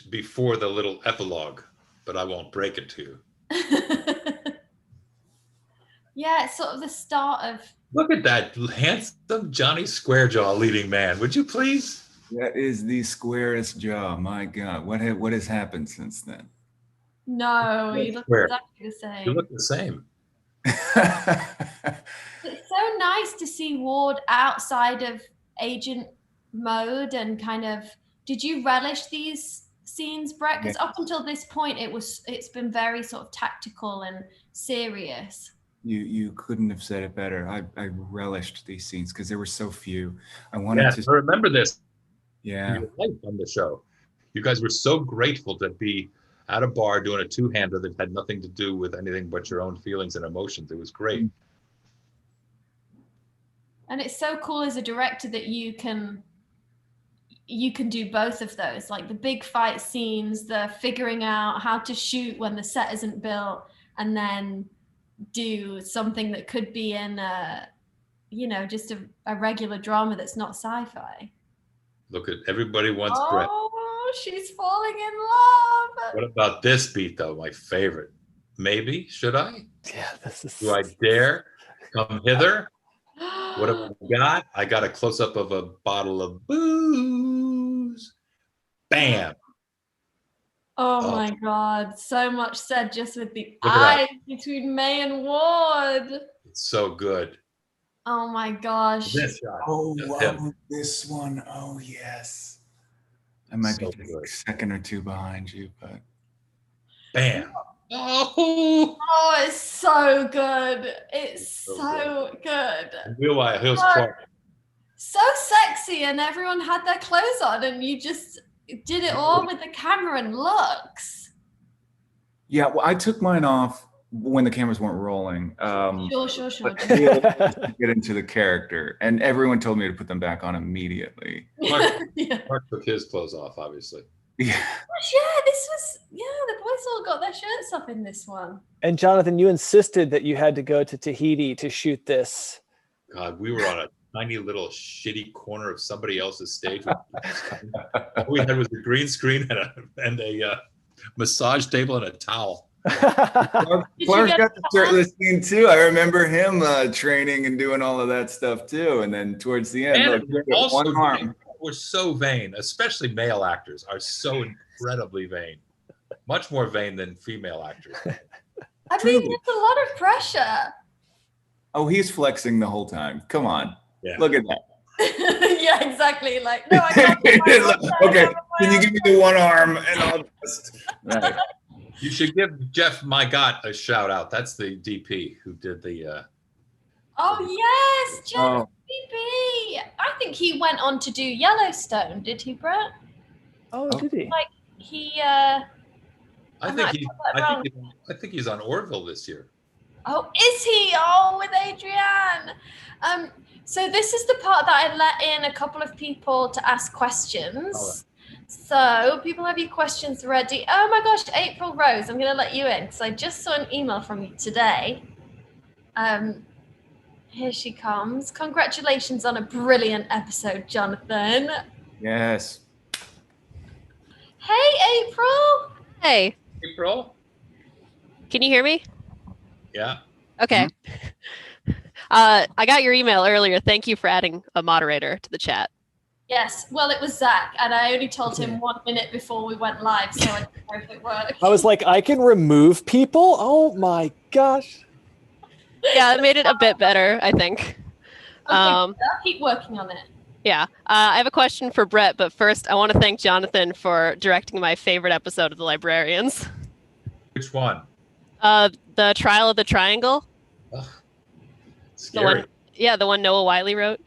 before the little epilogue, but I won't break it to you. Yeah, it's sort of the start of. Look at that handsome Johnny Squarejaw leading man. Would you please? That is the squarest jaw. My God, what has happened since then? No, you look exactly the same. You look the same. It's so nice to see Ward outside of agent mode and kind of. Did you relish these scenes, Brett? Because up until this point, it's been very sort of tactical and serious. You couldn't have said it better. I relished these scenes because there were so few. I wanted to remember this. Yeah. Your life on the show. You guys were so grateful to be at a bar doing a two-hander that had nothing to do with anything but your own feelings and emotions. It was great. And it's so cool as a director that you can do both of those, like the big fight scenes, the figuring out how to shoot when the set isn't built, and then do something that could be in just a regular drama that's not sci-fi. Look at everybody wants Brett. Oh, she's falling in love. What about this beat though? My favorite. Maybe, should I? Yeah, this is. Do I dare come hither? What have I got? I got a close-up of a bottle of booze. Bam. Oh my God. So much said just with the Look at eyes between May and Ward. It's so good. Oh my gosh. This shot. Oh, Just wow, him. this one. Oh, yes. I might So be just good. a second or two behind you, but. Bam. Oh. Oh, it's so good. It's So so good. Here's Clark. So sexy, and everyone had their clothes on, and you just did it all with the camera and looks. Yeah, well, I took mine off when the cameras weren't rolling. Sure. But to be able to get into the character, and everyone told me to put them back on immediately. Clark took his clothes off, obviously. Yeah. The boys all got their shirts off in this one. And Jonathan, you insisted that you had to go to Tahiti to shoot this. God, we were on a tiny little shitty corner of somebody else's stage. All we had was a green screen and a massage table and a towel. Clark got the shirtless scene too. I remember him training and doing all of that stuff too. And then towards the end, one arm. We're so vain, especially male actors are so incredibly vain. Much more vain than female actors. I mean, it's a lot of pressure. Oh, he's flexing the whole time. Come on. Yeah. Look at that. Yeah, exactly. Like, no, I can't. Okay, can you give me the one arm and I'll just. Right. You should give Jeff Mygot a shout out. That's the DP who did the. Oh yes, Jeff DP. I think he went on to do Yellowstone. Did he, Brett? Oh, did he? Like he. I think he's on Orville this year. Oh, is he? Oh, with Adrienne. So this is the part that I let in a couple of people to ask questions. So people have your questions ready. Oh my gosh, April Rose, I'm going to let you in because I just saw an email from you today. Here she comes. Congratulations on a brilliant episode, Jonathan. Yes. Hey, April. Hey. April? Can you hear me? Yeah. Okay. I got your email earlier. Thank you for adding a moderator to the chat. Yes, well, it was Zach, and I only told him 1 minute before we went live, so I don't know if it worked. I was like, I can remove people? Oh my gosh. Yeah, it made it a bit better, I think. Okay, I'll keep working on it. Yeah. I have a question for Brett, but first I want to thank Jonathan for directing my favorite episode of The Librarians. Which one? The Trial of the Triangle. Ugh, scary. The one Noah Wiley wrote.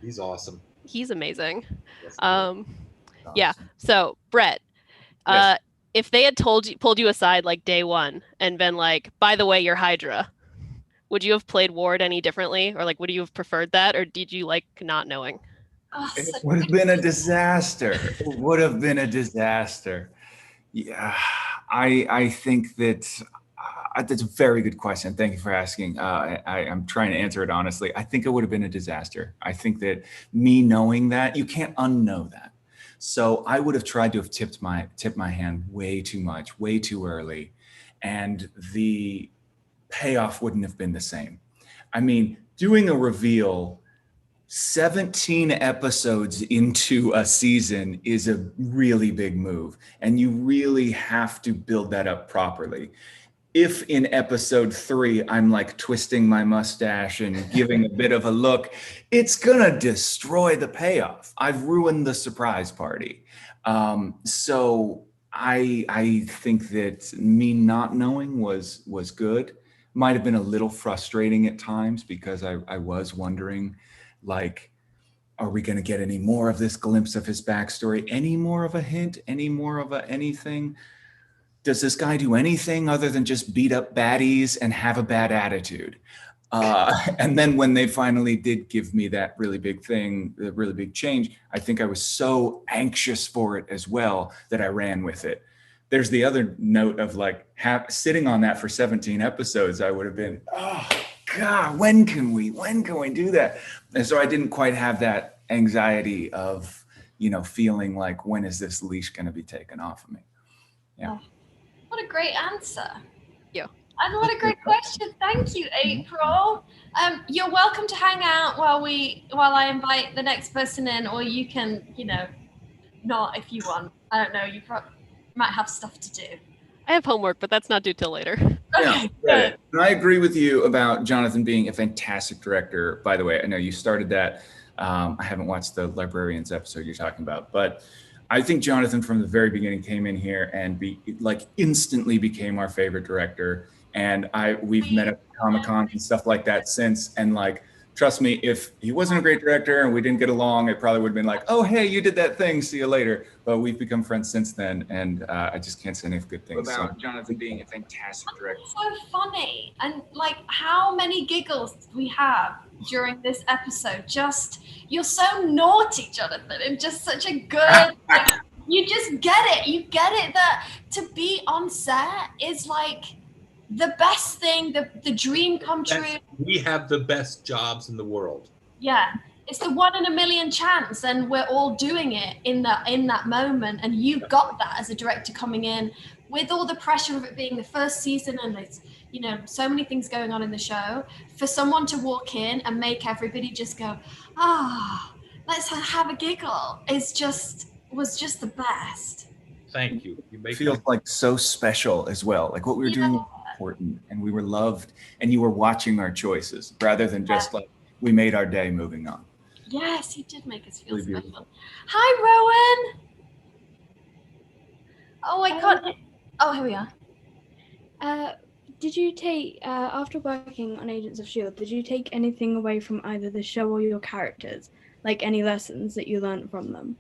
He's awesome. He's amazing. Yes, Yeah. So Brett, Yes. If they had pulled you aside like day one and been like, by the way, you're Hydra, would you have played Ward any differently? Or like, would you have preferred that? Or did you like not knowing? Oh, It would have been a disaster. It would have been a disaster. Yeah, I think that's a very good question. Thank you for asking. I'm trying to answer it honestly. I think it would have been a disaster. I think that me knowing that, you can't unknow that. So I would have tried to have tipped my hand way too much, way too early, and the payoff wouldn't have been the same. I mean, doing a reveal 17 episodes into a season is a really big move, and you really have to build that up properly. If in episode 3, I'm like twisting my mustache and giving a bit of a look, it's gonna destroy the payoff. I've ruined the surprise party. So I think that me not knowing was good. Might have been a little frustrating at times because I was wondering, like, are we gonna get any more of this glimpse of his backstory? Any more of a hint? Any more of anything? Does this guy do anything other than just beat up baddies and have a bad attitude? And then when they finally did give me that really big thing, the really big change, I think I was so anxious for it as well that I ran with it. There's the other note of like sitting on that for 17 episodes, I would have been, oh God, when can we do that? And so I didn't quite have that anxiety of, feeling like, when is this leash going to be taken off of me? Yeah. What a great answer. Yeah. And what a great question. Thank you, April. You're welcome to hang out while I invite the next person in, or you can, not if you want. I don't know. You might have stuff to do. I have homework, but that's not due till later. Okay, Yeah, good. and I agree with you about Jonathan being a fantastic director. By the way, I know you started that. I haven't watched the Librarians episode you're talking about, but I think Jonathan from the very beginning came in here and instantly became our favorite director. And we've met at Comic-Con and stuff like that since. And like, trust me, if he wasn't a great director and we didn't get along, it probably would have been like, oh, hey, you did that thing, see you later. But we've become friends since then, and I just can't say enough good things about Jonathan being a fantastic director. So funny, and like how many giggles we have during this episode. Just, you're so naughty, Jonathan, and just such a good, like, you just get it. You get it that to be on set is like the best thing, the dream come true. We have the best jobs in the world. Yeah, it's the 1 in a million chance, and we're all doing it in that moment. And you got that as a director coming in with all the pressure of it being the first season, and it's, you know, so many things going on in the show. For someone to walk in and make everybody just go, let's have a giggle, was just the best. Thank you. You make it feels like so special as well. Like what we were doing was important, and we were loved, and you were watching our choices rather than just like we made our day moving on. Yes, you did make us feel Really special. beautiful. Hi, Rowan. Oh, I can't. Oh, here we are. Did you take, after working on Agents of S.H.I.E.L.D., did you take anything away from either the show or your characters? Like any lessons that you learned from them?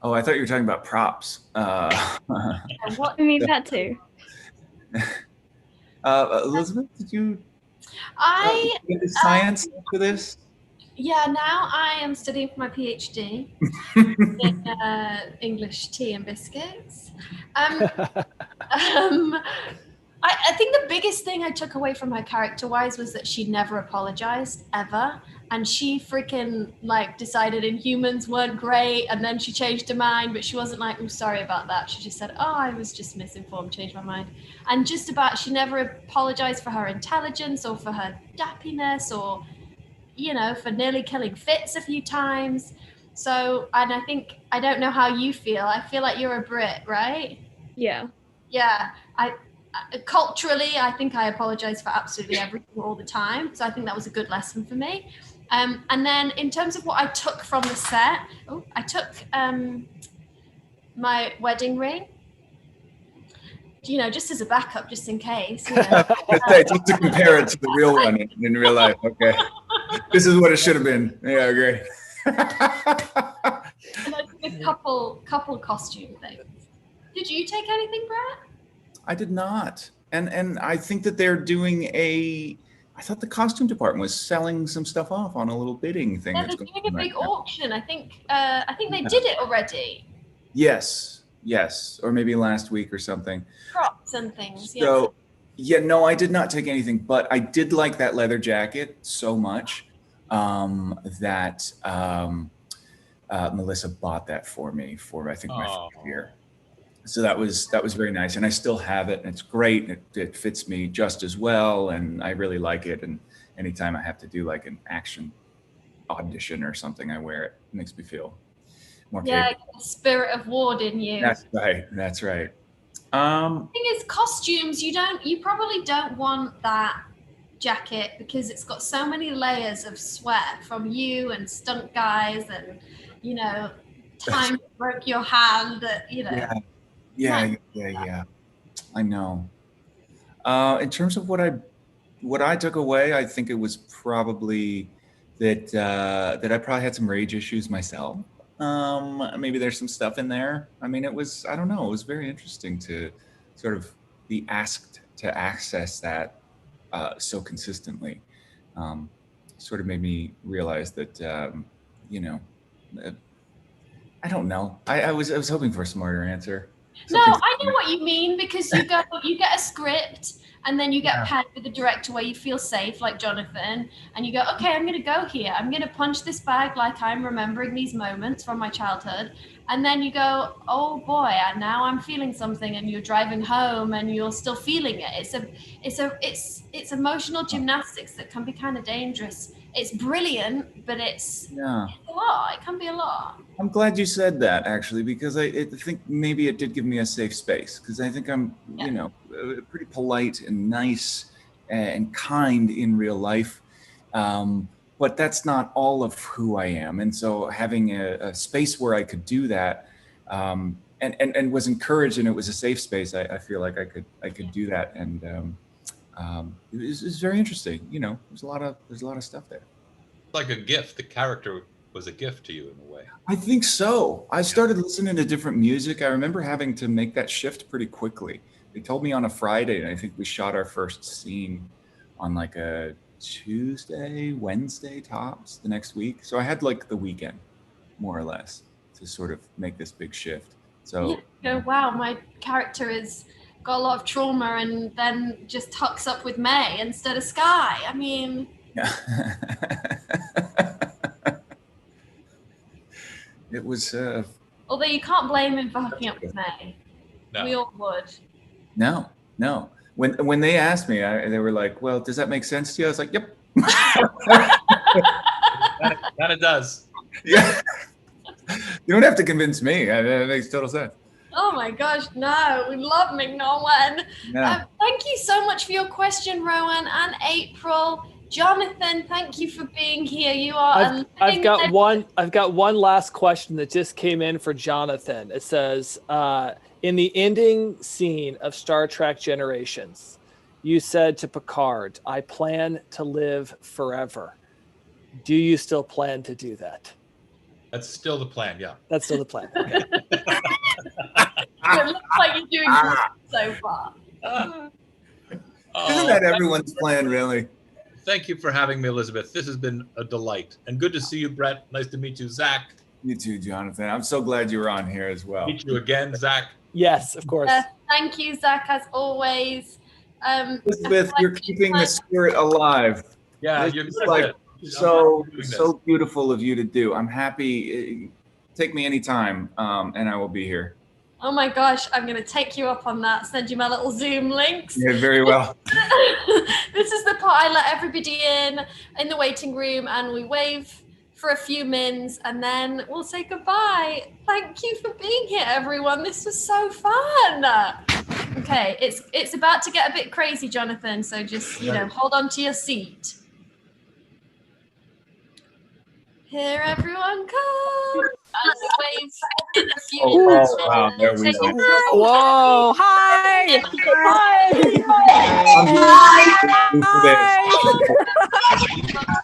Oh, I thought you were talking about props. What I mean, that too. Elizabeth, did you get into science after this? Yeah, now I am studying for my PhD in English tea and biscuits. I think the biggest thing I took away from her character-wise was that she never apologized, ever. And she freaking like decided Inhumans weren't great, and then she changed her mind, but she wasn't like, I'm sorry about that. She just said, oh, I was just misinformed, changed my mind. And just about, she never apologized for her intelligence or for her dappiness or, you know, for nearly killing Fitz a few times. So, and I don't know how you feel. I feel like you're a Brit, right? Yeah. Yeah. Culturally, I think I apologize for absolutely everything all the time. So I think that was a good lesson for me. And then in terms of what I took from the set, I took my wedding ring, you know, just as a backup, just in case. You know. Just to compare it to the real one in real life. Okay. This is what it should have been. Yeah, great. And I took a couple costume things. Did you take anything, Brett? I did not. And I think that they're doing I thought the costume department was selling some stuff off on a little bidding thing. Yeah, they're doing a big auction. I think they did it already. Yes. Or maybe last week or something. Props and things. So, no, I did not take anything, but I did like that leather jacket so much that Melissa bought that for me for, I think, my first year. So that was very nice, and I still have it, and it's great. It fits me just as well, and I really like it. And anytime I have to do like an action audition or something, I wear it. It makes me feel more capable. Yeah, the spirit of Ward in you. That's right. The thing is, costumes, you probably don't want that jacket because it's got so many layers of sweat from you and stunt guys, and you know, time broke your hand. You know. Yeah. I know. In terms of what I took away, I think it was probably that I probably had some rage issues myself. Maybe there's some stuff in there. I mean, I don't know. It was very interesting to sort of be asked to access that so consistently. Sort of made me realize that, you know, I don't know. I was hoping for a smarter answer. No, I know what you mean, because you get a script and then you get paired with a director where you feel safe, like Jonathan, and you go, okay, I'm going to go here. I'm going to punch this bag like I'm remembering these moments from my childhood. And then you go, oh boy, and now I'm feeling something, and you're driving home and you're still feeling it. It's emotional gymnastics that can be kind of dangerous. It's brilliant, but it's a lot. It can be a lot. I'm glad you said that, actually, because I think maybe it did give me a safe space, because I think I'm, you know, pretty polite and nice and kind in real life. But that's not all of who I am. And so having a space where I could do that and was encouraged, and it was a safe space, I feel like I could do that. And it was very interesting. You know, there's a lot of stuff there. Like a gift. The character was a gift to you in a way. I think so. I started listening to different music. I remember having to make that shift pretty quickly. They told me on a Friday, and I think we shot our first scene on like a Tuesday, Wednesday tops the next week. So I had like the weekend, more or less, to sort of make this big shift. So you go, wow, my character is got a lot of trauma, and then just hooks up with May instead of Sky. I mean, yeah. It was although you can't blame him for hooking up with May. No. We all would. No. When they asked me, they were like, well, does that make sense to you? I was like, yep. Kind of does. Yeah. You don't have to convince me. That makes total sense. Oh my gosh, no, we love McNolan. Yeah. Thank you so much for your question, Rowan and April. Jonathan, thank you for being here. You are I've got one last question that just came in for Jonathan. It says, in the ending scene of Star Trek Generations, you said to Picard, I plan to live forever. Do you still plan to do that? That's still the plan, yeah. That's still the plan. Okay. It looks like you're doing good so far. Isn't that everyone's plan, really? Thank you for having me, Elizabeth. This has been a delight. And good to see you, Brett. Nice to meet you, Zach. You too, Jonathan. I'm so glad you were on here as well. Meet you again, Zach. Yes, of course. Thank you, Zach, as always. Elizabeth, you're keeping the spirit alive. Yeah, This you're is good like at it. so I'm doing this. so beautiful of you to do. I'm happy. Take me anytime, and I will be here. Oh my gosh, I'm going to take you up on that, send you my little Zoom links. Yeah, very well. This is the part I let everybody in the waiting room, and we wave for a few mins, and then we'll say goodbye. Thank you for being here, everyone. This was so fun. Okay, it's about to get a bit crazy, Jonathan, so just, you know, hold on to your seat. Here everyone comes. And we wave in a few minutes. Oh, wow, there we go. Whoa! Hi!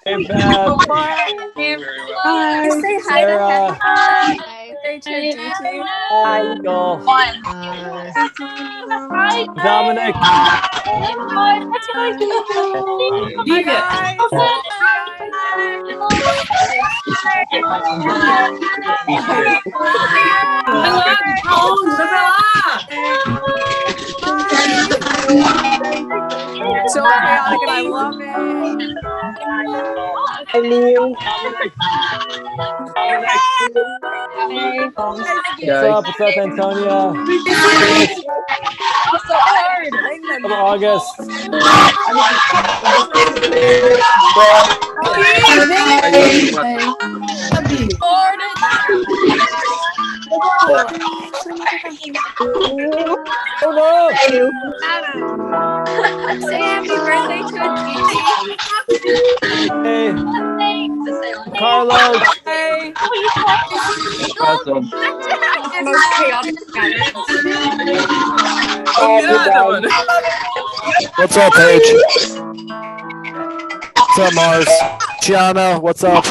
Hey, Beth. Hi. Say hi Sarah. to Hi. Say Hi, Nicole. Hi, Dominic. So chaotic and I love it. What's up? What's up, Antonia? So hard. Hello, August. Oh no! Say happy birthday to a Hey, Carlos. Hey. Awesome. Most chaotic pattern. What's up, Paige? What's up, Mars? Gianna, what's up?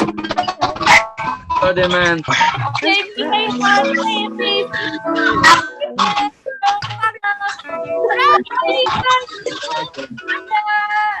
Good man. Happy birthday.